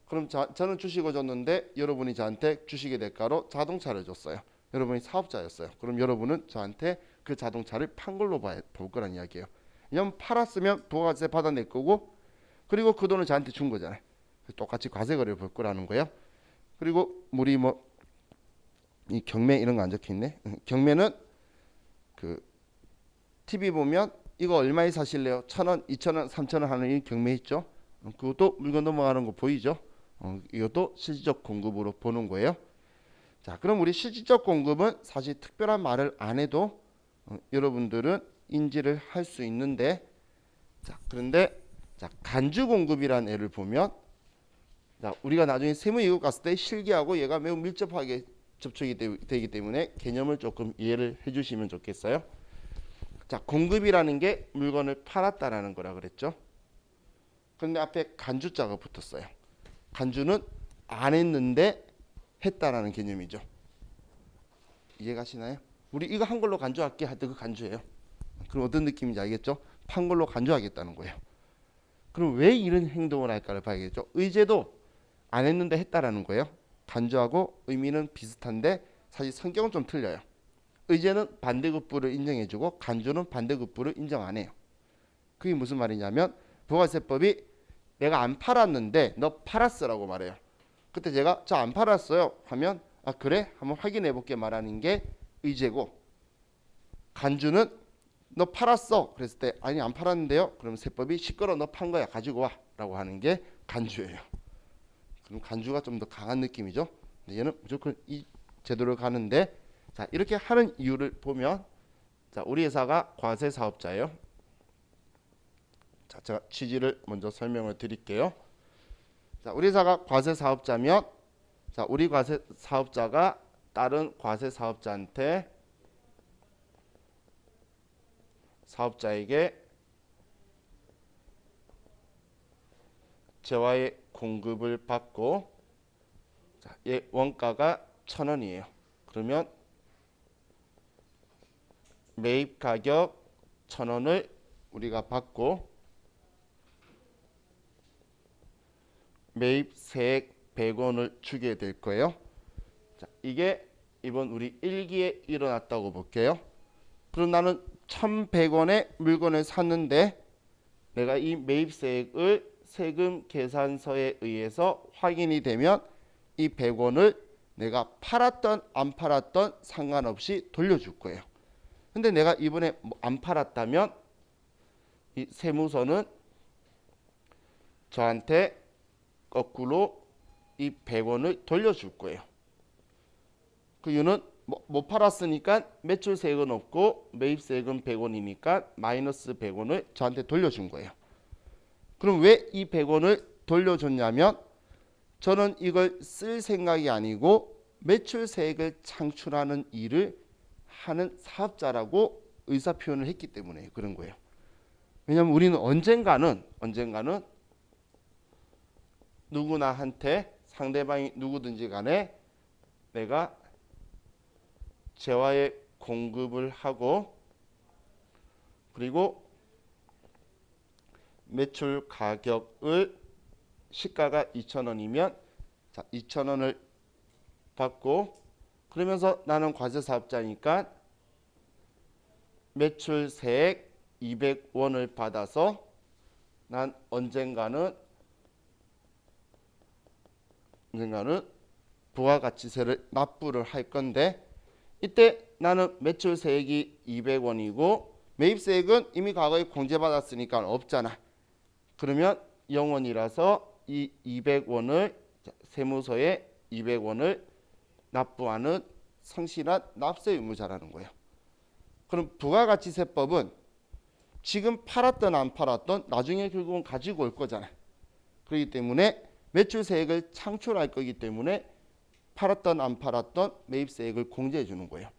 그럼 저는 주식을 줬는데 여러분이 저한테 주식의 대가로 자동차를 줬어요. 여러분이 사업자였어요. 그럼 여러분은 저한테 그 자동차를 판 걸로 볼 거란 이야기예요. 왜냐면 팔았으면 부가가치세 받아낼 거고, 그리고 그 돈을 저한테 준 거잖아요. 똑같이 과세거래를 볼 거라는 거예요. 그리고 우리 뭐 이 경매 이런 거 안 적혀 있네. 경매는 그 TV 보면 이거 얼마에 사실래요? 1,000원, 2,000원, 3,000원 하는 이 경매 있죠. 그것도 물건 넘어가는 거 보이죠? 이것도 실질적 공급으로 보는 거예요. 자, 그럼 우리 실질적 공급은 사실 특별한 말을 안 해도 여러분들은 인지를 할 수 있는데, 자, 그런데 자, 간주 공급이라는 애를 보면, 자, 우리가 나중에 세무이국 갔을 때 실기하고 얘가 매우 밀접하게 접촉이 되기 때문에 개념을 조금 이해를 해주시면 좋겠어요. 자, 공급이라는 게 물건을 팔았다라는 거라 그랬죠. 그런데 앞에 간주자가 붙었어요. 간주는 안 했는데 했다라는 개념이죠. 이해가시나요? 우리 이거 한 걸로 간주할게 할 때 그 간주예요. 그럼 어떤 느낌인지 알겠죠? 판 걸로 간주하겠다는 거예요. 그럼 왜 이런 행동을 할까를 봐야겠죠. 의제도 안 했는데 했다라는 거예요. 간주하고 의미는 비슷한데 사실 성격은 좀 틀려요. 의제는 반대급부를 인정해주고 간주는 반대급부를 인정 안 해요. 그게 무슨 말이냐면 부가세법이 내가 안 팔았는데 너 팔았어라고 말해요. 그때 제가 저 안 팔았어요 하면 아 그래? 한번 확인해 볼게 말하는 게 의제고, 간주는 너 팔았어 그랬을 때 아니 안 팔았는데요. 그럼 세법이 시끄러 너 판 거야 가지고 와 라고 하는 게 간주예요. 그럼 간주가 좀 더 강한 느낌이죠. 근데 얘는 무조건 이 제도를 가는데, 자 이렇게 하는 이유를 보면, 자 우리 회사가 과세 사업자예요. 자, 제가 취지를 먼저 설명을 드릴게요. 자, 우리 회사가 과세 사업자면 자, 우리 과세 사업자가 다른 과세 사업자한테 사업자에게 재화의 공급을 받고 자, 얘 원가가 1,000원이에요. 그러면 매입 가격 1,000원을 우리가 받고 매입세액 100원을 주게 될 거예요. 자, 이게 이번 우리 1기에 일어났다고 볼게요. 그럼 나는 1,100원의 물건을 샀는데 내가 이 매입세액을 세금 계산서에 의해서 확인이 되면 이 100원을 내가 팔았던 안 팔았던 상관없이 돌려줄 거예요. 근데 내가 이번에 안 팔았다면 이 세무서는 저한테 거꾸로 이 100원을 돌려줄 거예요. 그 이유는 못 팔았으니까 매출세액은 없고 매입세액은 100원이니까 마이너스 100원을 저한테 돌려준 거예요. 그럼 왜 이 100원을 돌려줬냐면 저는 이걸 쓸 생각이 아니고 매출세액을 창출하는 일을 하는 사업자라고 의사표현을 했기 때문에 그런 거예요. 왜냐하면 우리는 언젠가는 누구나한테 상대방이 누구든지 간에 내가 재화의 공급을 하고 그리고 매출 가격을 시가가 2,000원이면 자 2,000원을 받고 그러면서 나는 과세사업자니까 매출세액 200원을 받아서 난 언젠가는 부가가치세를 납부를 할 건데 이때 나는 매출세액이 200원이고 매입세액은 이미 과거에 공제받았으니까 없잖아. 그러면 0원이라서 이 200원을 세무서에 200원을 납부하는 성실한 납세 의무자라는 거예요. 그럼 부가가치세법은 지금 팔았던 안 팔았던 나중에 결국은 가지고 올 거잖아. 그렇기 때문에 매출세액을 창출할 거기 때문에 팔았던 안 팔았던 매입세액을 공제해 주는 거예요.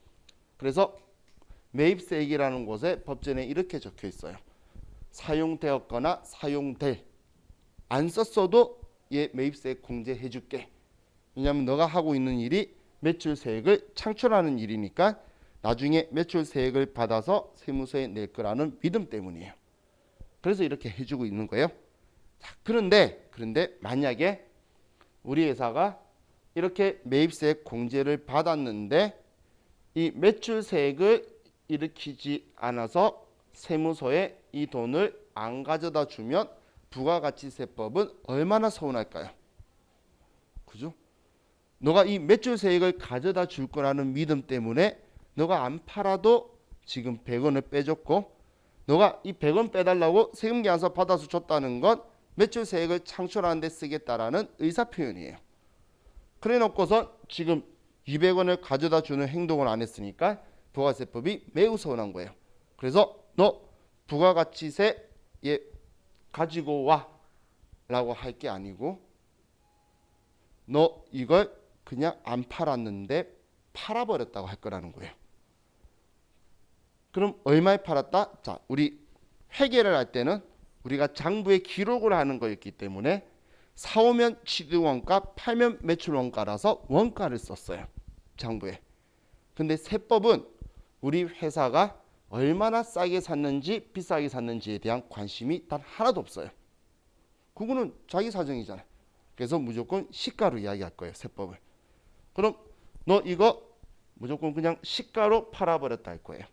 그래서 매입세액이라는 곳에 법전에 이렇게 적혀 있어요. 사용되었거나 사용될 안 썼어도 얘 매입세액 공제해 줄게. 왜냐하면 너가 하고 있는 일이 매출세액을 창출하는 일이니까 나중에 매출세액을 받아서 세무서에 낼 거라는 믿음 때문이에요. 그래서 이렇게 해주고 있는 거예요. 자, 그런데 만약에 우리 회사가 이렇게 매입세액 공제를 받았는데 이 매출세액을 일으키지 않아서 세무서에 이 돈을 안 가져다 주면 부가가치세법은 얼마나 서운할까요? 그죠? 너가 이 매출세액을 가져다 줄 거라는 믿음 때문에 너가 안 팔아도 지금 100원을 빼줬고 너가 이 100원 빼달라고 세금계산서 받아서 줬다는 건 매출세액을 창출하는 데 쓰겠다라는 의사표현이에요. 그래 놓고서 지금 200원을 가져다 주는 행동을 안 했으니까 부가세법이 매우 서운한 거예요. 그래서 너 부가가치세 가지고 와 라고 할 게 아니고 너 이걸 그냥 안 팔았는데 팔아버렸다고 할 거라는 거예요. 그럼 얼마에 팔았다? 자, 우리 회계를 할 때는 우리가 장부에 기록을 하는 거였기 때문에 사오면 취득원가, 팔면 매출원가라서 원가를 썼어요. 장부에. 근데 세법은 우리 회사가 얼마나 싸게 샀는지 비싸게 샀는지에 대한 관심이 단 하나도 없어요. 그거는 자기 사정이잖아요. 그래서 무조건 시가로 이야기할 거예요. 세법을. 그럼 너 이거 무조건 그냥 시가로 팔아버렸다 할 거예요.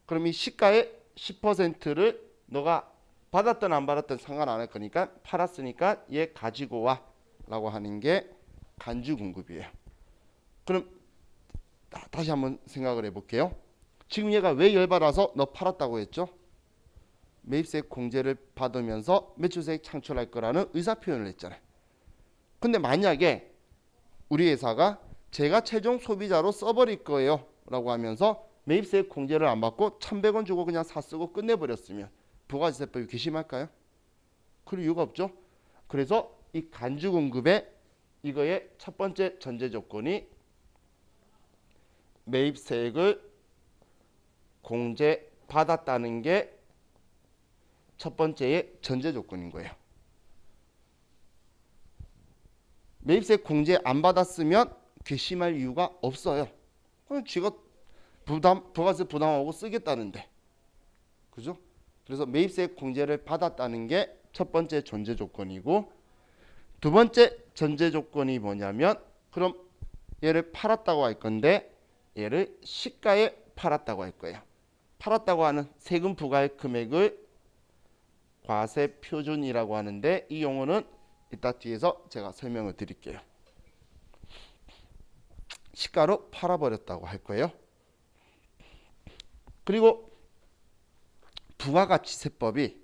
그럼 이 시가의 10%를 너가 받았든 안 받았든 상관 안 할 거니까 팔았으니까 얘 가지고 와 라고 하는 게 간주공급이에요. 그럼 다시 한번 생각을 해볼게요. 지금 얘가 왜 열받아서 너 팔았다고 했죠? 매입세액 공제를 받으면서 매출세액 창출할 거라는 의사표현을 했잖아요. 근데 만약에 우리 회사가 제가 최종 소비자로 써버릴 거예요 라고 하면서 매입세액 공제를 안 받고 1,100원 주고 그냥 사 쓰고 끝내버렸으면 부가가치세법이 괘씸할까요? 그럴 이유가 없죠. 그래서 이 간주공급의 이거의 첫 번째 전제 조건이 매입세액을 공제받았다는 게 첫 번째의 전제 조건인 거예요. 매입세액 공제 안 받았으면 괘씸할 이유가 없어요. 그럼 쥐가 부가세 부담하고 쓰겠다는데, 그죠? 그래서 매입세액 공제를 받았다는 게 첫 번째 전제 조건이고, 두 번째 전제 조건이 뭐냐면, 그럼 얘를 팔았다고 할 건데 얘를 시가에 팔았다고 할 거예요. 팔았다고 하는 세금 부과액 금액을 과세 표준이라고 하는데, 이 용어는 이따 뒤에서 제가 설명을 드릴게요. 시가로 팔아버렸다고 할 거예요. 그리고 부가가치세법이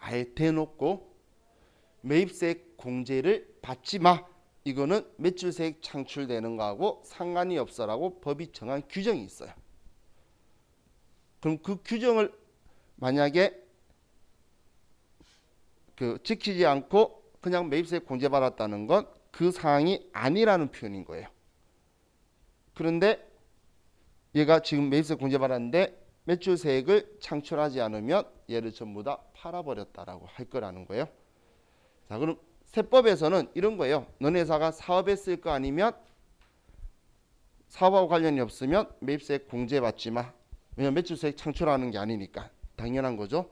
아예 대놓고 매입세액 공제를 받지 마, 이거는 매출세액 창출되는 거하고 상관이 없어라고 법이 정한 규정이 있어요. 그럼 그 규정을 만약에 지키지 않고 그냥 매입세액 공제받았다는 건 그 사항이 아니라는 표현인 거예요. 그런데 얘가 지금 매입세액 공제받았는데 매출세액을 창출하지 않으면 얘를 전부 다 팔아버렸다라고 할 거라는 거예요. 자, 그럼 세법에서는 이런 거예요. 너네 회사가 사업했을 거 아니면 사업하고 관련이 없으면 매입세액 공제받지 마. 왜냐면 매출세액 창출하는 게 아니니까. 당연한 거죠.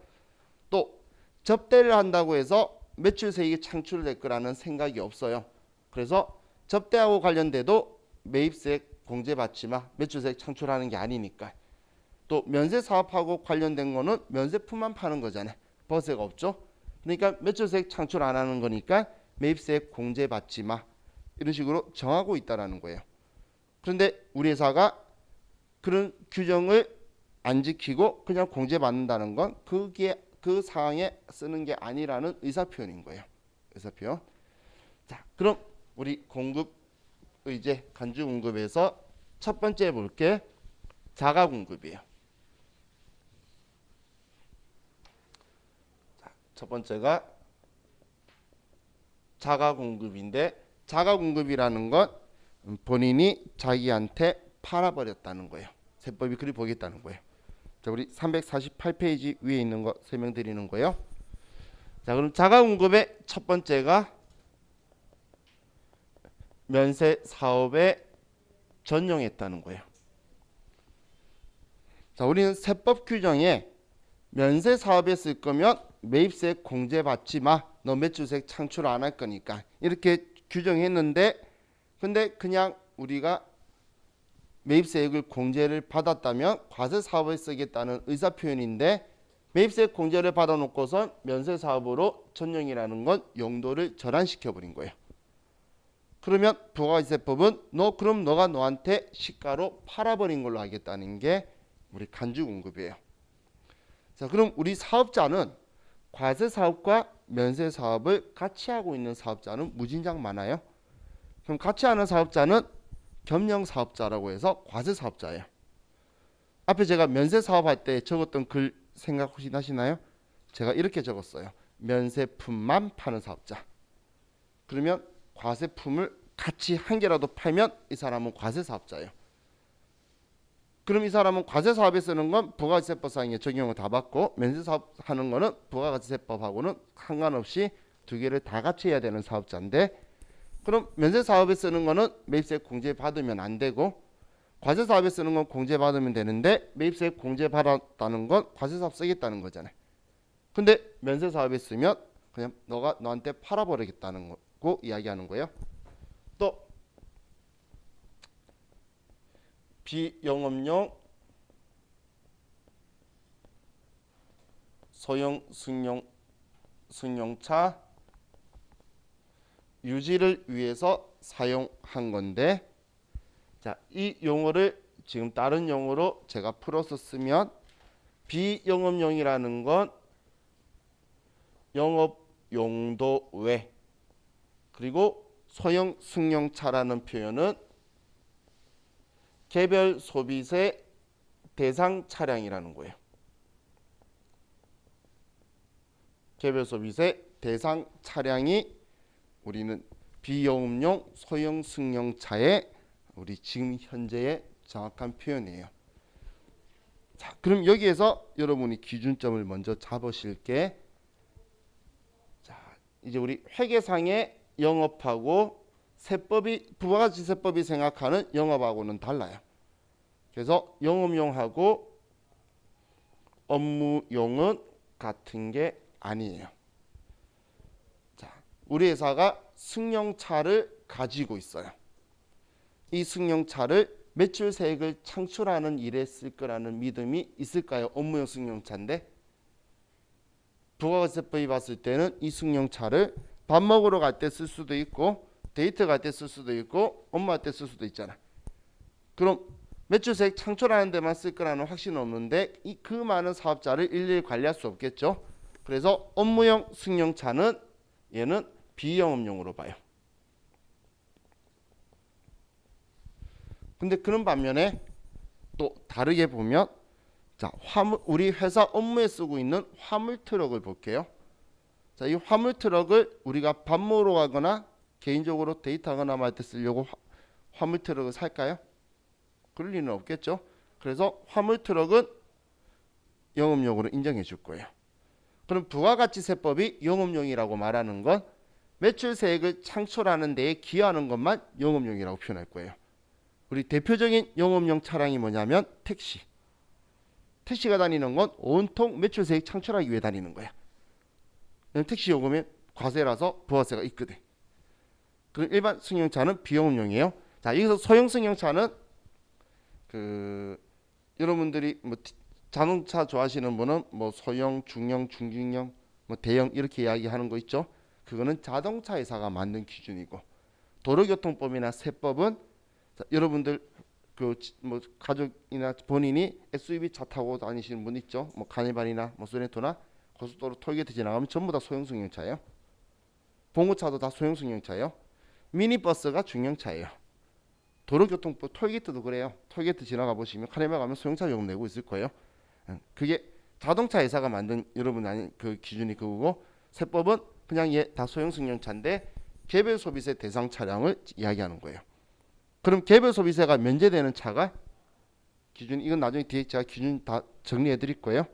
또 접대를 한다고 해서 매출세액이 창출될 거라는 생각이 없어요. 그래서 접대하고 관련돼도 매입세액 공제받지 마. 매출세액 창출하는 게 아니니까. 또 면세사업하고 관련된 거는 면세품만 파는 거잖아요. 버세가 없죠. 그러니까 매출세액 창출 안 하는 거니까 매입세액 공제받지 마. 이런 식으로 정하고 있다라는 거예요. 그런데 우리 회사가 그런 규정을 안 지키고 그냥 공제받는다는 건 그게 그 사항에 쓰는 게 아니라는 의사표현인 거예요. 의사표현. 자, 그럼 우리 공급 의제 간주 공급에서 첫 번째 볼게 자가 공급이에요. 자, 첫 번째가 자가 공급인데, 자가 공급이라는 건 본인이 자기한테 팔아버렸다는 거예요. 세법이 그리 보겠다는 거예요. 자, 우리 348페이지 위에 있는 거 설명드리는 거예요. 자, 그럼 자가 공급의 첫 번째가 면세 사업에 전용했다는 거예요. 자, 우리는 세법 규정에 면세 사업에 쓸 거면 매입세액 공제받지 마. 너 매출세액 창출 안 할 거니까. 이렇게 규정했는데, 근데 그냥 우리가 매입세액을 공제를 받았다면 과세 사업에 쓰겠다는 의사 표현인데, 매입세액 공제를 받아놓고선 면세 사업으로 전용이라는 건 용도를 전환시켜 버린 거예요. 그러면 부가가치세법은 그럼 너가 너한테 시가로 팔아버린 걸로 하겠다는 게 우리 간주 공급이에요. 자, 그럼 우리 사업자는 과세 사업과 면세 사업을 같이 하고 있는 사업자는 무진장 많아요. 그럼 같이 하는 사업자는 겸용 사업자라고 해서 과세 사업자예요. 앞에 제가 면세 사업할 때 적었던 글 생각 혹시 나시나요? 제가 이렇게 적었어요. 면세품만 파는 사업자. 그러면 과세품을 같이 한 개라도 팔면 이 사람은 과세 사업자예요. 그럼 이 사람은 과세 사업에 쓰는 건 부가가치세법상의 적용을 다 받고, 면세 사업 하는 거는 부가가치세법하고는 상관없이 두 개를 다 같이 해야 되는 사업자인데, 그럼 면세 사업에 쓰는 거는 매입세액 공제 받으면 안 되고, 과세 사업에 쓰는 건 공제 받으면 되는데 매입세액 공제 받았다는 건 과세 사업 쓰겠다는 거잖아요. 근데 면세 사업에 쓰면 그냥 너가 너한테 팔아버리겠다는 거고 이야기하는 거예요. 또 비영업용 소형 승용차 유지를 위해서 사용한 건데, 자, 이 용어를 지금 다른 용어로 제가 풀어서 쓰면 비영업용이라는 건 영업 용도 외, 그리고 소형 승용차라는 표현은 개별 소비세 대상 차량이라는 거예요. 개별 소비세 대상 차량이 우리는 비영업용 소형 승용차의 우리 지금 현재의 정확한 표현이에요. 자, 그럼 여기에서 여러분이 기준점을 먼저 잡으실 게, 자, 이제 우리 회계상의 영업하고 세법이 부가가치세법이 생각하는 영업하고는 달라요. 그래서 영업용하고 업무용은 같은 게 아니에요. 자, 우리 회사가 승용차를 가지고 있어요. 이 승용차를 매출세액을 창출하는 일에 쓸 거라는 믿음이 있을까요? 업무용 승용차인데 부가가치세법이 봤을 때는 이 승용차를 밥 먹으러 갈 때 쓸 수도 있고 데이트 갈 때 쓸 수도 있고 업무할 때 쓸 수도 있잖아. 그럼 매출세액 창출하는 데만 쓸 거라는 확신은 없는데 그 많은 사업자를 일일이 관리할 수 없겠죠. 그래서 업무용 승용차는 얘는 비영업용으로 봐요. 근데 그런 반면에 또 다르게 보면, 자, 우리 회사 업무에 쓰고 있는 화물 트럭을 볼게요. 자, 이 화물 트럭을 우리가 밥 먹으러 가거나 개인적으로 데이트하거나 할 때 쓰려고 화물 트럭을 살까요? 그럴 리는 없겠죠. 그래서 화물 트럭은 영업용으로 인정해 줄 거예요. 그럼 부가가치세법이 영업용이라고 말하는 건 매출세액을 창출하는 데에 기여하는 것만 영업용이라고 표현할 거예요. 우리 대표적인 영업용 차량이 뭐냐면 택시. 택시가 다니는 건 온통 매출세액 창출하기 위해 다니는 거야. 택시 요금은 과세라서 부가세가 있거든. 그 일반 승용차는 비영업용이에요. 자, 여기서 소형 승용차는 여러분들이 뭐 자동차 좋아하시는 분은 뭐 소형, 중형, 중중형, 뭐 대형 이렇게 이야기하는 거 있죠. 그거는 자동차 회사가 만든 기준이고, 도로교통법이나 세법은, 자, 여러분들 뭐 가족이나 본인이 SUV 차 타고 다니시는 분 있죠. 뭐 카니발이나 뭐 소렌토나 고속도로 톨게이트 지나가면 전부 다 소형 승용차예요. 봉고차도 다 소형 승용차예요. 미니버스가 중형차예요. 도로교통법 톨게이트도 그래요. 톨게이트 지나가 보시면 카니발 가면 소형차 요금 내고 있을 거예요. 그게 자동차 회사가 만든 여러분 아닌 그 기준이 그거고, 세법은 그냥 얘 다 소형 승용차인데 개별 소비세 대상 차량을 이야기하는 거예요. 그럼 개별 소비세가 면제되는 차가 기준, 이건 나중에 뒤에 제가 기준 다 정리해 드릴 거예요.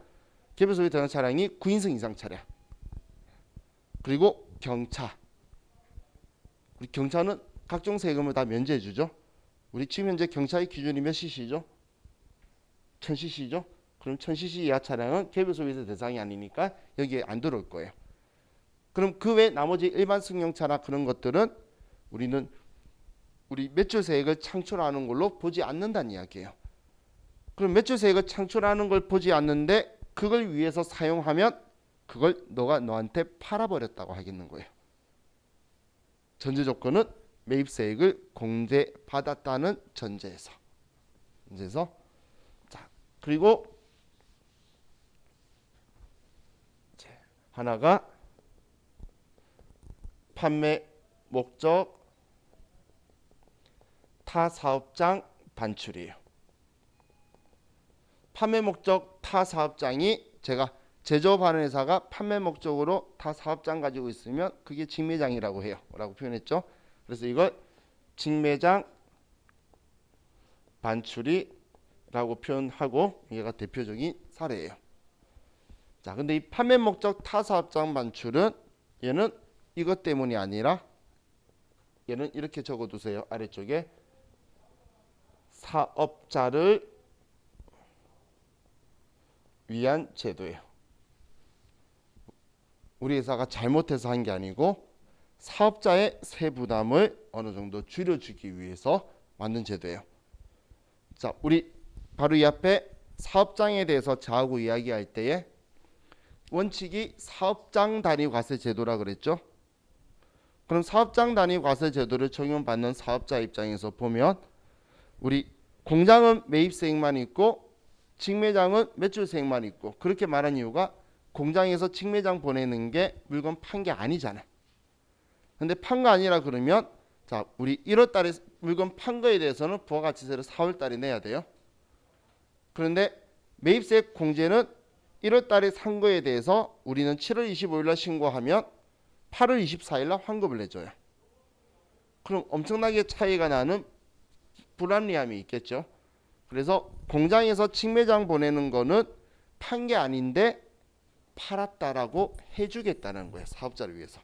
개별 소비세 대상 차량이 9인승 이상 차량, 그리고 경차. 우리 경차는 각종 세금을 다 면제해 주죠. 우리 지금 현재 경차의 기준이 몇 cc죠? 1000cc죠. 그럼 1000cc 이하 차량은 개별 소비세 대상이 아니니까 여기에 안 들어올 거예요. 그럼 그 외 나머지 일반 승용차나 그런 것들은 우리는 우리 매출세액을 창출하는 걸로 보지 않는다는 이야기예요. 그럼 매출세액을 창출하는 걸 보지 않는데 그걸 위해서 사용하면 그걸 너가 너한테 팔아버렸다고 하겠는 거예요. 전제 조건은 매입세액을 공제받았다는 전제에서. 자, 그리고 하나가 판매 목적 타 사업장 반출이에요. 판매 목적 타 사업장이, 제가 제조업하는 회사가 판매 목적으로 타 사업장 가지고 있으면 그게 직매장이라고 해요. 라고 표현했죠. 그래서 이걸 직매장 반출이라고 표현하고, 얘가 대표적인 사례예요. 자, 근데 이 판매 목적 타 사업장 반출은 얘는 이것 때문이 아니라 얘는 이렇게 적어두세요. 아래쪽에 사업자를 위한 제도예요. 우리 회사가 잘못해서 한 게 아니고 사업자의 세부담을 어느 정도 줄여주기 위해서 만든 제도예요. 자, 우리 바로 이 앞에 사업장에 대해서 저하고 이야기할 때에 원칙이 사업장 단위 과세 제도라 그랬죠. 그럼 사업장 단위 과세 제도를 적용받는 사업자 입장에서 보면 우리 공장은 매입세액만 있고 직매장은 매출세액만 있고, 그렇게 말한 이유가 공장에서 직매장 보내는 게 물건 판 게 아니잖아. 근데 판 거 아니라 그러면, 자, 우리 1월 달에 물건 판 거에 대해서는 부가가치세를 4월 달에 내야 돼요. 그런데 매입세액 공제는 1월 달에 산 거에 대해서 우리는 7월 25일 날 신고하면 8월 24일 날 환급을 내줘요. 그럼 엄청나게 차이가 나는 불합리함이 있겠죠. 그래서 공장에서 직매장 보내는 거는 판 게 아닌데 팔았다라고 해주겠다는 거예요. 사업자를 위해서.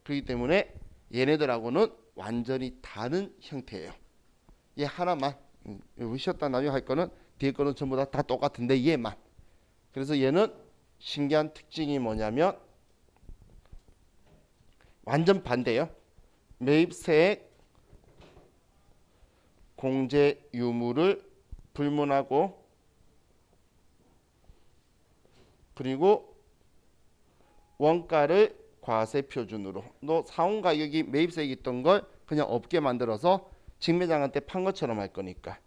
그렇기 때문에 얘네들하고는 완전히 다른 형태예요. 얘 하나만 쉬었다 나중에 할 거는 뒤에 거는 전부 다 똑같은데 얘만. 그래서 얘는 신기한 특징이 뭐냐면 완전 반대예요. 매입세액 공제 유무를 불문하고 그리고 원가를 과세 표준으로 너 사온 가격이 매입세액이 있던 걸 그냥 없게 만들어서 직매장한테 판 것처럼 할 거니까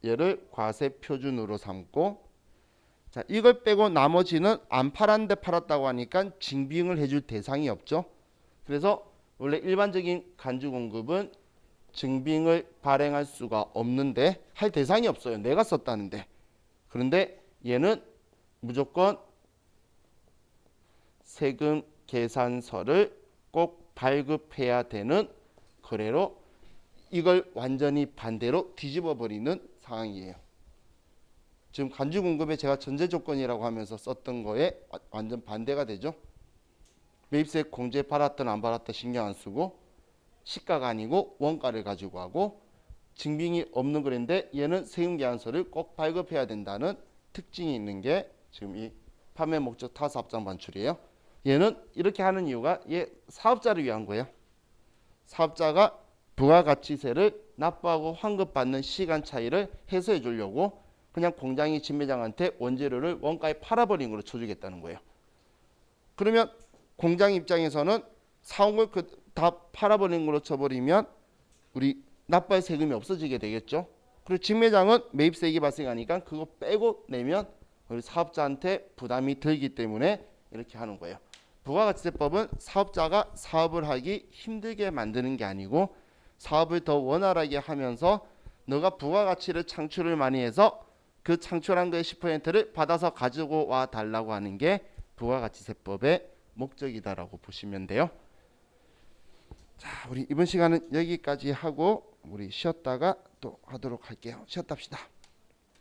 얘를 과세 표준으로 삼고 자 이걸 빼고 나머지는 안 팔았는데 팔았다고 하니까 징빙을 해줄 대상이 없죠. 그래서 원래 일반적인 간주 공급은 증빙을 발행할 수가 없는데 할 대상이 없어요. 내가 썼다는데. 그런데 얘는 무조건 세금 계산서를 꼭 발급해야 되는 거래로 이걸 완전히 반대로 뒤집어 버리는 상황이에요. 지금 간주 공급에 제가 전제 조건이라고 하면서 썼던 거에 완전 반대가 되죠. 매입세액 공제 받았든 안 받았든 신경 안 쓰고 시가가 아니고 원가를 가지고 하고 증빙이 없는 거인데 얘는 세금 계산서를 꼭 발급해야 된다는 특징이 있는 게 지금 이 판매 목적 타사업장 반출이에요. 얘는 이렇게 하는 이유가 얘 사업자를 위한 거예요. 사업자가 부가가치세를 납부하고 환급받는 시간 차이를 해소해 주려고 그냥 공장이 직매장한테 원재료를 원가에 팔아버린 걸로 쳐주겠다는 거예요. 그러면 공장 입장에서는 사온 걸 다 팔아버린 걸로 쳐버리면 우리 납부할 세금이 없어지게 되겠죠. 그리고 직매장은 매입세액이 발생하니까 그거 빼고 내면 우리 사업자한테 부담이 들기 때문에 이렇게 하는 거예요. 부가가치세법은 사업자가 사업을 하기 힘들게 만드는 게 아니고 사업을 더 원활하게 하면서 너가 부가가치를 창출을 많이 해서 그 창출한 거의 10%를 받아서 가지고 와 달라고 하는 게 부가가치세법의 목적이다라고 보시면 돼요. 자, 우리 이번 시간은 여기까지 하고 우리 쉬었다가 또 하도록 할게요. 쉬었다 합시다.